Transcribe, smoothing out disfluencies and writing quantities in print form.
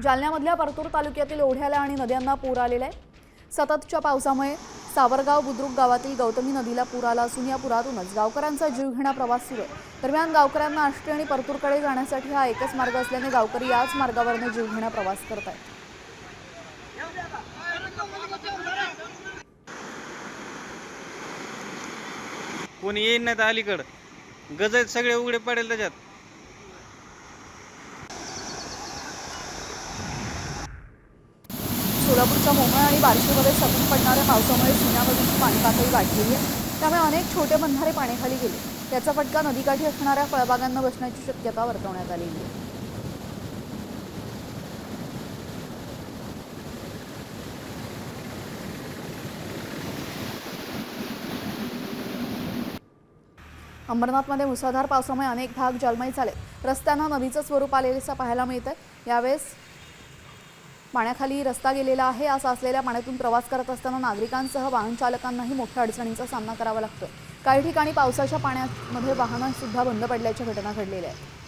जालन्यामधल्या परतूर तालुक्यातील ओढ्याला आणि नद्यांना पूर आलेला आहे। सततच्या पावसामुळे सावरगाव बुद्रुक गावातील गौतमी नदीला पूर आला असून या पुरातूनच गावकऱ्यांचा जीवघेणा प्रवास सुरू आहे। दरम्यान गावकऱ्यांना आष्टी आणि परतूरकडे जाण्यासाठी हा एकच मार्ग असल्याने गावकरी याच मार्गावरून जीवघेणा प्रवास करत आहेत। कोणी येईन नाही तर अलीकडं गज सगळे उघडे पडेल त्याच्यात। सोलापूरच्या मोहोळ आणि बार्शीमध्ये सतत पडणाऱ्या पावसामुळे सीना नदीची पाणी पातळी वाढलेली आहे। त्यामुळे अनेक छोटे बंधारे पाण्याखाली गेले। त्याचा फटका नदीकाठी असणाऱ्या फळबागांना बसण्याची शक्यता वर्तवण्यात आलेली आहे। अंबरनाथमध्ये मुसळधार पावसामुळे अनेक भाग जलमय झाले। रस्त्यांना नदीचं स्वरूप आलेलं पाहायला मिळतंय। यावेळेस पाण्याखाली रस्ता गेलेला आहे। असा असलेल्या पाण्यातून प्रवास करत असताना नागरिकांसह वाहन चालकांनाही मोठ्या अडचणींचा सामना करावा लागतोय। काही ठिकाणी पावसाच्या पाण्यामध्ये वाहनं सुद्धा बंद पडल्याच्या घटना घडलेल्या आहेत।